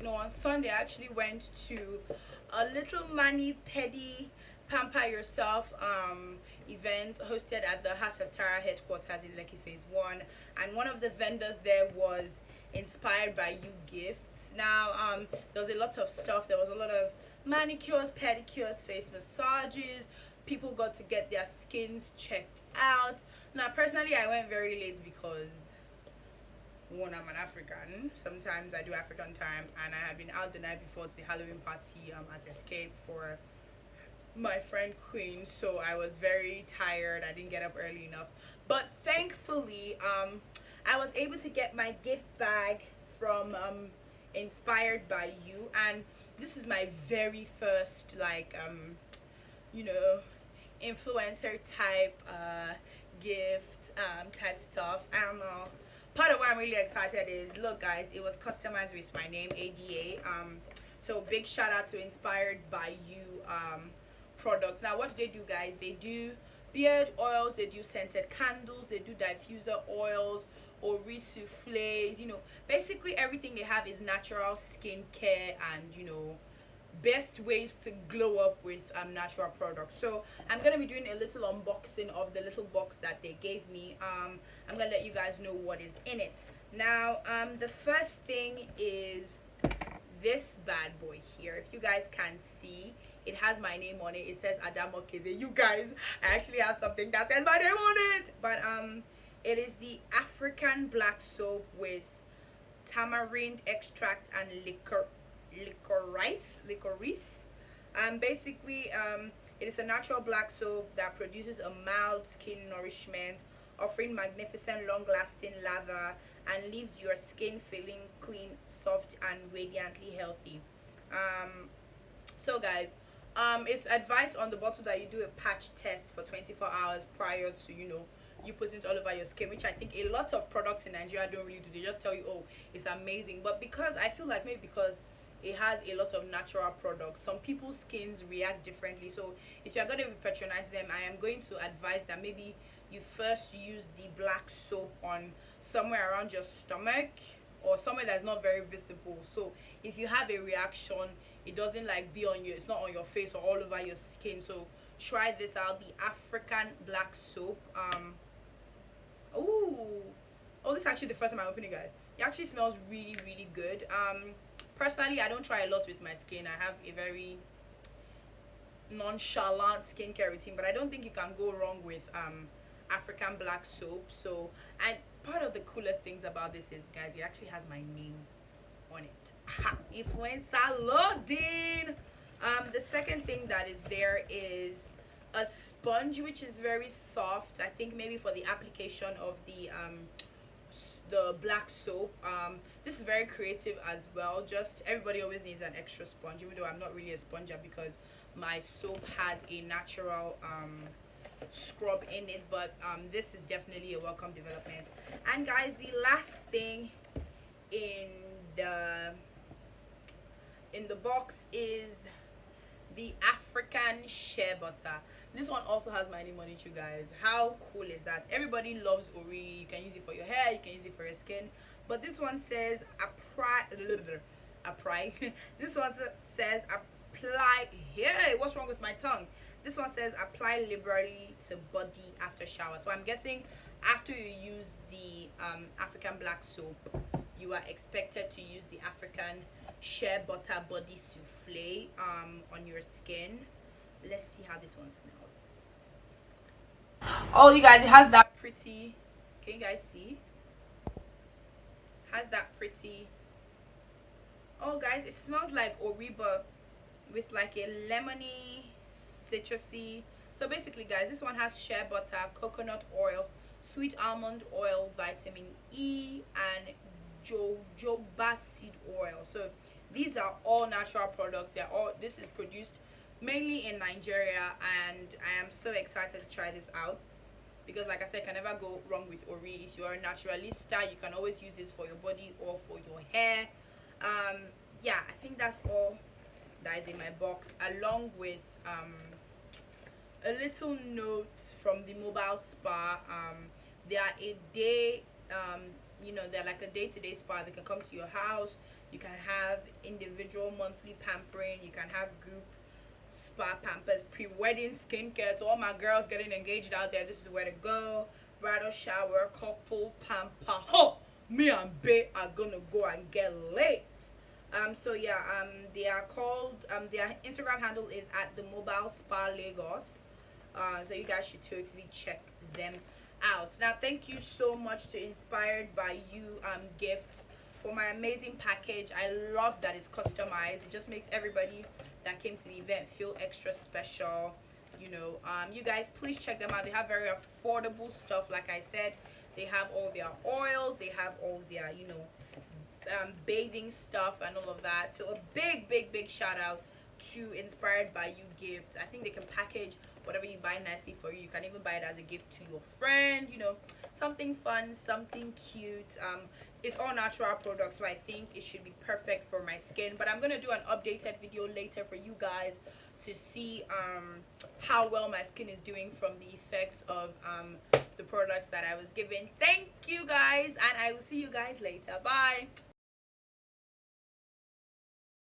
on Sunday, I actually went to a little mani pedi pamper yourself event hosted at the Heart of Tara headquarters in Lekki Phase 1, and one of the vendors there was inspired by you gifts. Now there was a lot of stuff. There was a lot of manicures, pedicures, face massages. People got to get their skins checked out. Now personally, I went very late because one, I'm an African. Sometimes I do African time, and I had been out the night before to the Halloween party at Escape for my friend Queen, so I was very tired. I didn't get up early enough, but thankfully, I was able to get my gift bag from Inspired by You, and this is my very first you know, influencer type gift type stuff. I don't know. Part of why I'm really excited is, look guys, it was customized with my name, ADA. So big shout out to Inspired by You products. Now what do they do, guys? They do beard oils, they do scented candles, they do diffuser oils, ori souffles, you know, basically everything they have is natural skincare and, you know, best ways to glow up with natural products. So I'm gonna be doing a little unboxing of the little box that they gave me. I'm gonna let you guys know what is in it. Now the first thing is this bad boy here. If you guys can see, it has my name on it. It says Adamo Keze. You guys, I actually have something that says my name on it. But it is the African black soap with tamarind extract and licorice. Basically it is a natural black soap that produces a mild skin nourishment, offering magnificent long-lasting lather, and leaves your skin feeling clean, soft, and radiantly healthy. So guys, it's advised on the bottle that you do a patch test for 24 hours prior to, you know, you put it all over your skin, which I think a lot of products in Nigeria don't really do. They just tell you, oh, it's amazing. But because I feel like maybe because it has a lot of natural products, some people's skins react differently. So if you're going to be patronizing them, I am going to advise that maybe you first use the black soap on somewhere around your stomach or somewhere that's not very visible. So if you have a reaction, it doesn't like be on you, it's not on your face or all over your skin. So try this out, the African black soap. Oh, this is actually the first time I'm opening it. It actually smells really, really good. Personally, I don't try a lot with my skin. I have a very nonchalant skincare routine, but I don't think you can go wrong with African black soap. So, and part of the coolest things about this is, guys, it actually has my name on it. Influencer loading. The second thing that is there is a sponge, which is very soft. I think maybe for the application of the black soap. This is very creative as well. Just everybody always needs an extra sponge, even though I'm not really a sponger because my soap has a natural scrub in it. But this is definitely a welcome development. And guys, the last thing in the box is the African shea butter. This one also has my name on it, you guys. How cool is that? Everybody loves ori. You can use it for your hair, you can use it for your skin, but this one says apply this one says apply. Hey, what's wrong with my tongue? This one says apply liberally to body after shower. So I'm guessing after you use the African black soap, you are expected to use the African shea butter body souffle on your skin. Let's see how this one smells. Oh, you guys, it has that pretty, can you guys see? Has that pretty, oh guys, it smells like oriba with like a lemony, citrusy. So basically, guys, this one has shea butter, coconut oil, sweet almond oil, vitamin E, and jojoba seed oil. So these are all natural products. This is produced mainly in Nigeria, and I am so excited to try this out because, like I said, can never go wrong with ori. If you are a naturalista, you can always use this for your body or for your hair. Yeah, I think that's all that is in my box, along with a little note from the mobile spa. They are a day you know, they're like a day-to-day spa. They can come to your house. You can have individual monthly pampering. You can have group spa pampers, pre-wedding skincare. To all my girls getting engaged out there, this is where to go. Bridal shower, couple pamper. Oh, me and Bae are gonna go and get late. So yeah, they are called, their Instagram handle is at the Mobile Spa Lagos. So you guys should totally check them out. Now, thank you so much to Inspired by You Gifts for my amazing package. I love that it's customized. It just makes everybody that came to the event feel extra special. You know, you guys, please check them out. They have very affordable stuff. Like I said, they have all their oils. They have all their, you know, bathing stuff and all of that. So a big shout out to Inspired by You Gifts. I think they can package whatever you buy nicely for you. You can even buy it as a gift to your friend, you know, something fun, something cute. It's all natural products, so I think it should be perfect for my skin. But I'm gonna do an updated video later for you guys to see how well my skin is doing from the effects of the products that I was given. Thank you guys, and I will see you guys later. Bye.